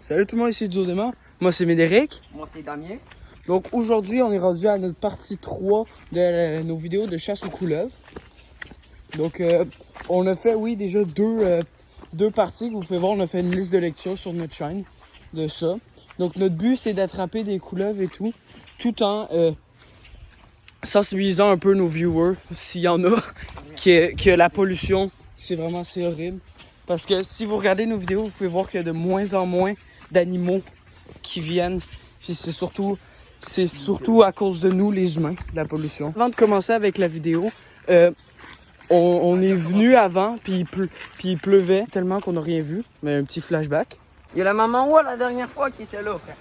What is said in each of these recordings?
Salut tout le monde, ici Dodema. Moi c'est Médéric. Moi c'est Damien. Donc aujourd'hui on est rendu à notre partie 3 de nos vidéos de chasse aux couleuvres. Donc on a fait oui déjà deux parties que vous pouvez voir, on a fait une liste de lecture sur notre chaîne de ça. Donc notre but c'est d'attraper des couleuvres et tout en sensibilisant un peu nos viewers, s'il y en a, que la pollution c'est horrible. Parce que si vous regardez nos vidéos, vous pouvez voir qu'il y a de moins en moins d'animaux qui viennent. Puis c'est surtout à cause de nous, les humains, la pollution. Avant de commencer avec la vidéo, on est venu avant, puis il pleuvait tellement qu'on n'a rien vu. Mais un petit flashback. Il y a la maman Wa la dernière fois qui était là, frère.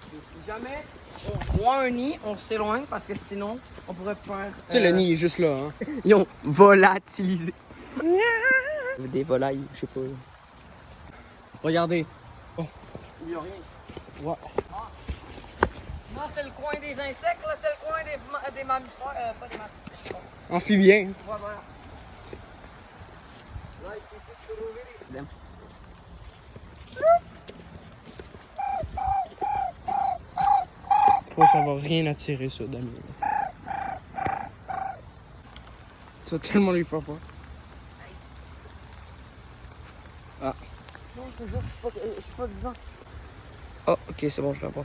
Et si jamais on voit un nid, on s'éloigne parce que sinon on pourrait faire. Tu sais, le nid est juste là, hein. Ils ont volatilisé. Des volailles, je sais pas. Regardez. Oh. Il n'y a rien. Ouais. Ah. Non, c'est le coin des insectes, là, c'est le coin des mammifères, pas des mammifères. Amphibien. Voilà. Là, il suffit de trouver les problèmes. Ça va rien attirer, ça, Damien. Ça va tellement lui faire peur. Ah. Non, je te jure, je suis pas vivant. Oh, ok, c'est bon, je la vois.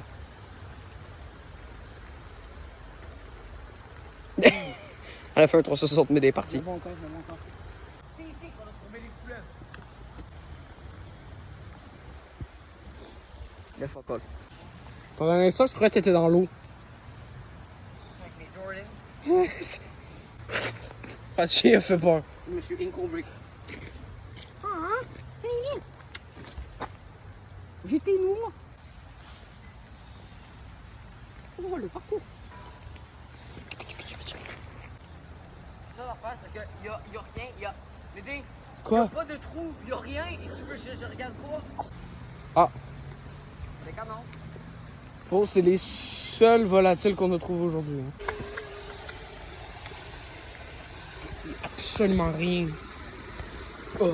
Elle a fait un 360, mais des parties. C'est bon encore. C'est ici qu'on a trouvé les couleuvres. Le fuck off. Pendant un instant, je croyais que t'étais dans l'eau. Avec mes Jordan. Ah, tu a fait peur. Monsieur Incobrick. Ah, viens. J'étais où, moi? Oh, le parcours. Ça, l'affaire, c'est qu'il y a rien. Il y a. Médé, Quoi? il n'y a pas de trou, il n'y a rien. Et tu veux que je regarde quoi? Ah. Les canons. Bon, c'est les seuls volatiles qu'on a trouvés aujourd'hui. Hein. Absolument rien. Oh.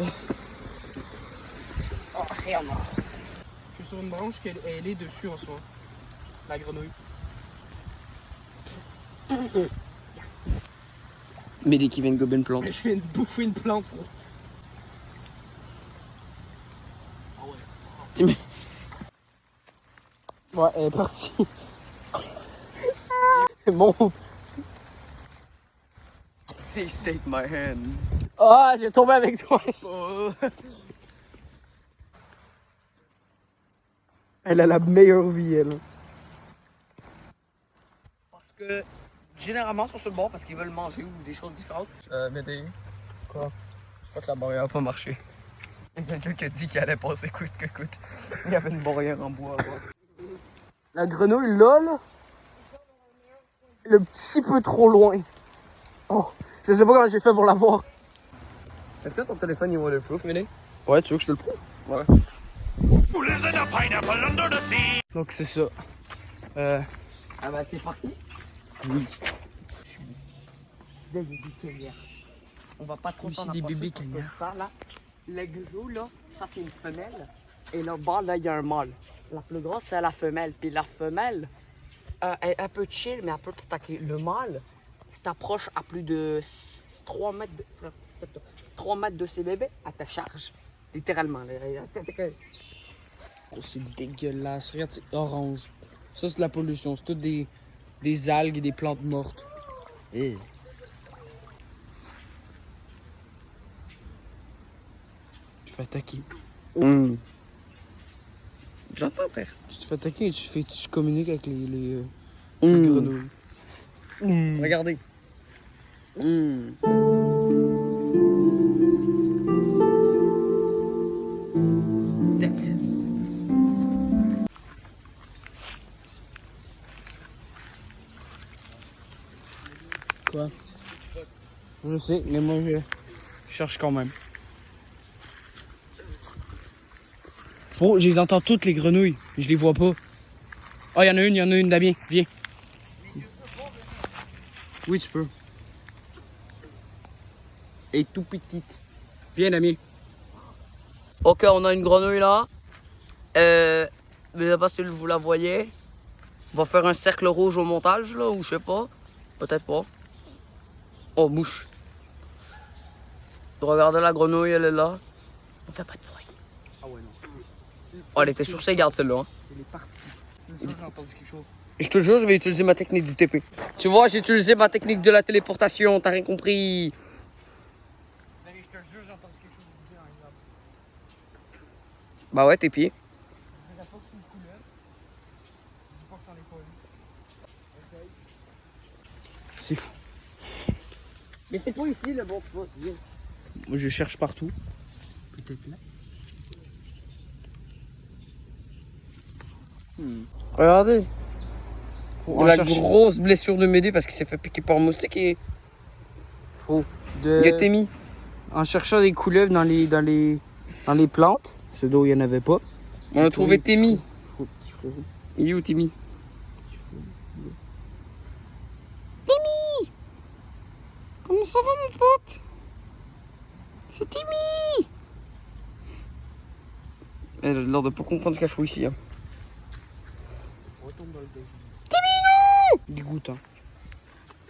Oh, hell no. Je suis sur une branche qu'elle est dessus en soi. La grenouille. Mais dès qu'il vient de gober une plante. Mais je viens de bouffer une plante, frère. Ah ouais. Tu Ouais, elle est partie. Bon. Please take my hand. Ah, j'ai tombé avec toi. Oh. Elle a la meilleure vie, elle. Parce que généralement, ils sont sur le bord parce qu'ils veulent manger ou des choses différentes. Médé. Quoi? Je crois que la barrière n'a pas marché. Il y a quelqu'un qui a dit qu'il allait passer coûte que coûte. Il y avait une barrière en bois là-bas. La grenouille, là, le petit peu trop loin. Oh, je sais pas comment j'ai fait pour la voir. Est-ce que ton téléphone est waterproof, Médé? Ouais, tu veux que je te le prouve? Ouais. Donc, c'est ça. Ah bah c'est parti. Oui. Là, il y a des cagnards. On va pas trop Ici, s'en des approcher bébés parce que cagnards. ça là, le gros là, ça c'est une femelle. Et là-bas, là, il y a un mâle. La plus grosse, c'est la femelle. Puis la femelle, elle peut chill, mais elle peut t'attaquer. Le mâle, tu t'approches à plus de 3 mètres de, 3 mètres de ses bébés, elle te charge. Littéralement. Oh, c'est dégueulasse. Regarde, c'est orange. Ça, c'est de la pollution. C'est tout des algues et des plantes mortes. Eh. Tu te fais attaquer. J'entends, frère. Tu te fais attaquer et tu communiques avec les grenouilles. Regardez. That's it. Quoi? Je sais, mais moi je cherche quand même. Oh, je les entends toutes les grenouilles, mais je les vois pas. Oh, il y en a une, Damien, viens. Oui, tu peux. Elle est tout petite. Viens, Damien. Ok, on a une grenouille là. Je sais pas si vous la voyez. On va faire un cercle rouge au montage, là, ou je sais pas. Peut-être pas. Oh, mouche. Regardez la grenouille, elle est là. On fait pas de bruit. Ah ouais, non. Oh, elle était sur ses gardes, celle-là. Hein. Elle est partie. J'ai entendu quelque chose. Je te jure, je vais utiliser ma technique du TP. Tu vois, j'ai utilisé ma technique de la téléportation, t'as rien compris. Je te jure, j'ai entendu quelque chose bouger dans les arbres. Bah ouais, tes pieds. Je dirais pas que c'est une couleur. Je dis pas que c'en est pas une. Essaye. C'est fou. Mais c'est pas ici le bon spot. Moi, je cherche partout. Peut-être là. Regardez. Faut Il en a la chercher. grosse blessure de Médée parce qu'il s'est fait piquer par un moustique et Faut il a été mis. En cherchant des couleuvres dans les plantes, ce dont il n'y en avait pas. On a trouvé Témi. Petit frérot. Il est où Témi? Témi! Comment ça va mon pote? C'est Témi! Elle a l'air de pas comprendre ce qu'elle fout ici. Hein. Retombe dans le déjeuner. Témi! Dégoûtant.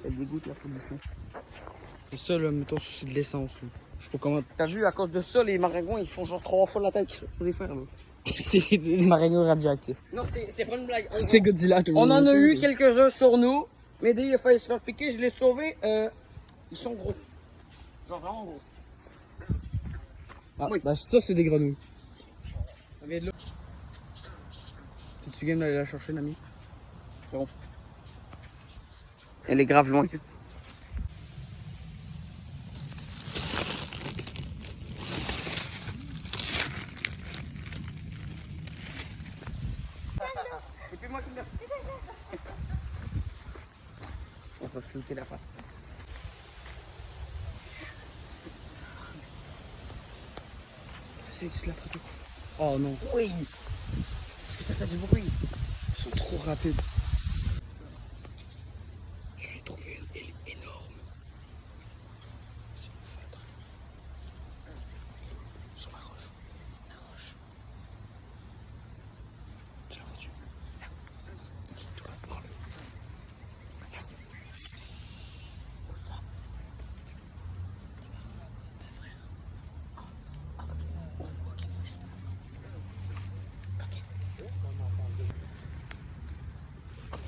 Elle dégoûte la pollution. Et ça, là, mettons, c'est de l'essence. Je sais pas comment. T'as vu, à cause de ça, les maringouins ils font genre 3 fois la taille qu'ils sont supposés faire. Là. C'est des maringouins radioactifs. Non, c'est pas une blague. C'est Godzilla, tout le On monde. en a eu quelques-uns sur nous. Médée il a failli se faire piquer, je l'ai sauvé. Ils sont gros. Genre vraiment gros. Ah, Oui. bah ça, c'est des grenouilles. Ça vient de là. T'es-tu game d'aller la chercher, Nami? Bon. Elle est grave loin. C'est plus moi qui l'ai. On va flouter la face. Essaye de l'attraper. Oh non. Oui. Est-ce que t'as fait du bruit? Ils sont trop rapides. J'en ai trouvé une, elle est énorme. C'est une fête. Sur la roche. La roche. Tu la vois-tu? Là. Ok, toi, prends-le. Regarde. Où ça? Oh, ok.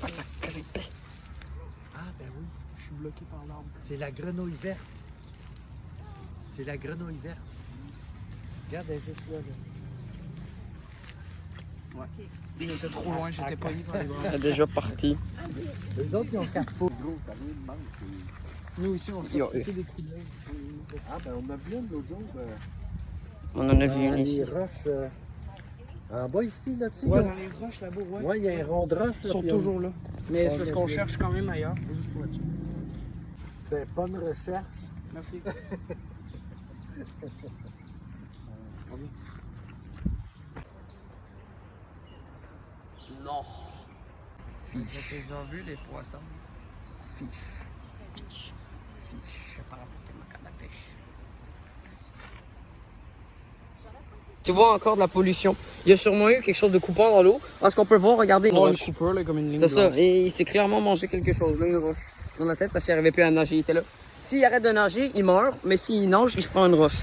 Voilà, grippe. Ah ben oui, Je suis bloqué par l'arbre. c'est la grenouille verte. C'est la grenouille verte. Regarde, elle est juste là. Ouais. Il était trop loin, j'étais pas mis dans les bras. Elle est déjà partie. Les autres, ils ont 4 pots. Gros, t'as rien de manque. Nous aussi, on Yo, cherche que des couleuvres. Ah ben on a vu une l'autre jour. On en a vu une Les ici. roches. En bas ici, là, tu sais. Ouais, là. dans les roches là-bas, ouais. Ouais, il y a un rond de roche. Ils là, sont puis on toujours là. Mais c'est parce qu'on cherche quand même ailleurs. Juste pour être sûr. fait bonne recherche. Merci. Non. Fiche. J'ai déjà vu les poissons. Fiche. Je vais pas rapporter ma canne à pêche. Tu vois encore de la pollution. Il y a sûrement eu quelque chose de coupant dans l'eau. Parce qu'on peut voir, regardez, une Oh, le roche. Cooper, là, comme une ligne C'est ça. blanche. Et il s'est clairement mangé quelque chose, là, une roche. Dans la tête parce qu'il n'arrivait plus à nager. Il était là. S'il arrête de nager, il meurt. Mais s'il nage, il se prend une roche.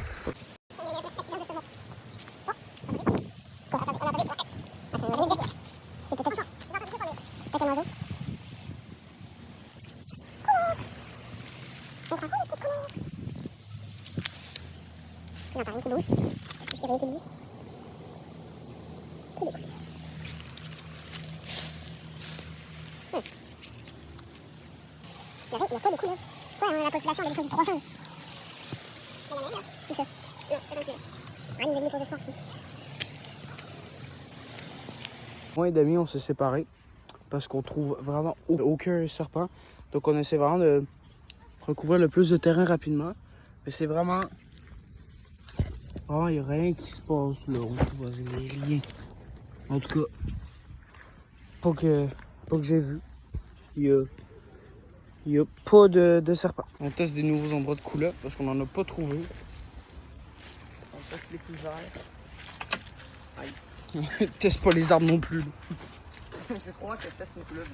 Il n'y a pas de couleur. Pourquoi la population a descendu de 300? Où ça? Non, pas dans le Ah, il est venu pour espoir. Moi et Dami, on s'est séparés parce qu'on trouve vraiment aucun serpent. Donc on essaie vraiment de recouvrir le plus de terrain rapidement. Mais c'est vraiment... Vraiment, il n'y a rien qui se passe là. On trouve rien. En tout cas, pas que j'ai vu. Il y a pas de serpent. On teste des nouveaux endroits de couleur parce qu'on n'en a pas trouvé. On teste les couverts. Aïe. Teste pas les arbres non plus. Là. Je crois que peut-être une couleuvre.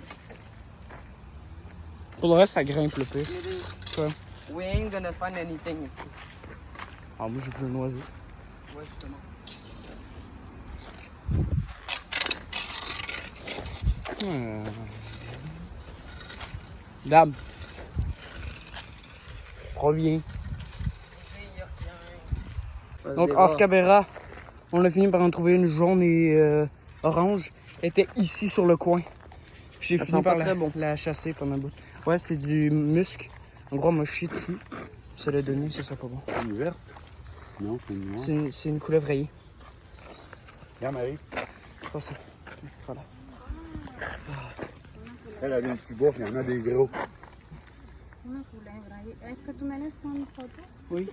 Pour le reste, ça grimpe le pire. Quoi? We ain't gonna find anything ici. Ah, moi j'ai plus un oiseau. Ouais, justement. Dame. Reviens. Donc, off caméra, on a fini par en trouver une jaune et orange. Elle était ici sur le coin. J'ai Ça fini sent par pas très bon. la chasser pendant un bout. Ouais, c'est du musc. En gros, on m'a chié dessus. Ça l'a donné, ça sent pas bon. C'est une verte? Non, c'est une noire. C'est une couleuvre rayée. Regarde, Marie. Je pense que c'est. Voilà. Elle vient de plus bas, il y en a des gros. Est-ce que tu me laisses prendre une photo? Oui.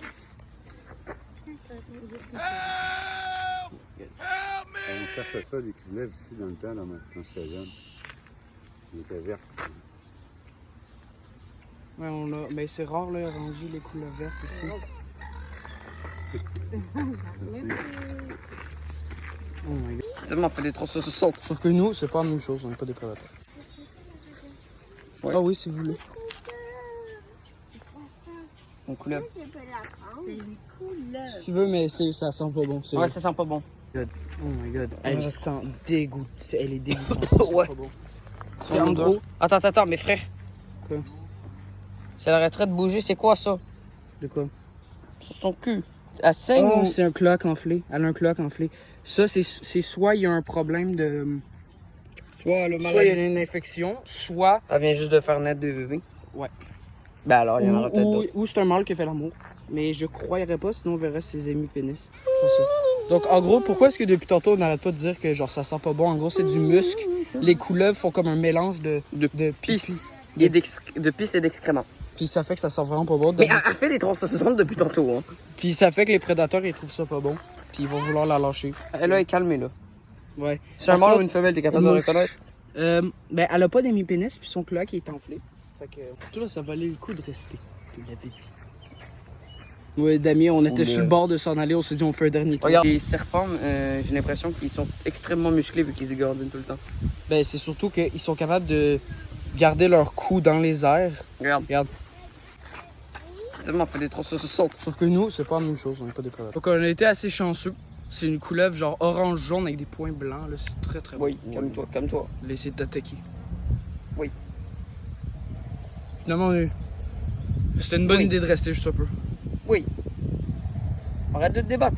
On cherchait ça, des couleuvres ici dans le temps, là, quand j'étais jeune. Ils étaient vertes. Ouais, on a. Ben, c'est rare, là, rendu les couleurs vertes ici. Oh my god. C'est bon, on fait des trousseaux sur saute. Sauf que nous, c'est pas la même chose, on n'est pas des prédateurs. Ouais. Ah oui, si vous voulez. C'est quoi ça? Une couleuvre. Je peux la prendre. C'est une couleuvre. Si tu veux, mais ça sent pas bon. Ouais, ça sent pas bon. Oh my god, elle sent dégoûtante. Elle est dégoûtante. Ça sent Ouais. pas bon. C'est en gros. Attends, mes frères. Quoi? Ça l'arrêterait de bouger, c'est quoi ça? De quoi? Sur son cul. Elle saigne Oh, ou... c'est un cloaque enflé. Elle a un cloaque enflé. Ça, c'est soit il y a un problème de. Soit le Soit il y a une infection, soit. Elle vient juste de faire naître deux bébés. Ouais. Ben alors, il y en aura peut-être d'autres. Ou c'est un mâle qui fait l'amour. Mais je croirais pas, sinon on verrait ses amis pénis. C'est ça. Donc en gros, pourquoi est-ce que depuis tantôt on n'arrête pas de dire que genre ça sent pas bon? En gros, c'est du muscle. Les couleuvres font comme un mélange de pipi. Pisse. De pisse et d'excréments. Puis ça fait que ça sent vraiment pas bon. Mais elle fait des trousseaux depuis tantôt. Hein. Puis ça fait que les prédateurs ils trouvent ça pas bon. Puis ils vont vouloir la lâcher. Elle est calmée là. Ouais. C'est un Par mâle ou contre, une femelle, t'es capable de moi, reconnaître? Ben elle a pas d'hémipénis puis son cloaque il est enflé. Fait que tout là, ça valait le coup de rester. Je l'avais dit. Ouais, Damien, on était sur le bord de s'en aller, on s'est dit on fait un dernier tour. Regarde, les serpents, j'ai l'impression qu'ils sont extrêmement musclés vu qu'ils égordinent tout le temps. Ben c'est surtout qu'ils sont capables de garder leur cou dans les airs. Regarde. Regarde. C'est bon, on fait des trousseaux sur saute. Sauf que nous, c'est pas la même chose, on n'est pas des prédateurs. Donc on a été assez chanceux. C'est une couleuvre genre orange-jaune avec des points blancs, là, c'est très très beau. Oui, calme-toi, calme-toi. Laissez t'attaquer. Oui. Finalement, c'était une bonne Oui. idée de rester juste un peu. Oui. Arrête de te débattre.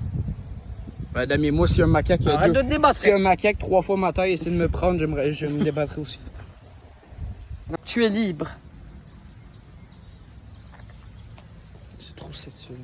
Ben Damien, moi si un macaque Arrête de te débattre. si un macaque 3 fois ma taille essaie de me prendre, je me débattrai aussi. Tu es libre. C'est trop sexuel.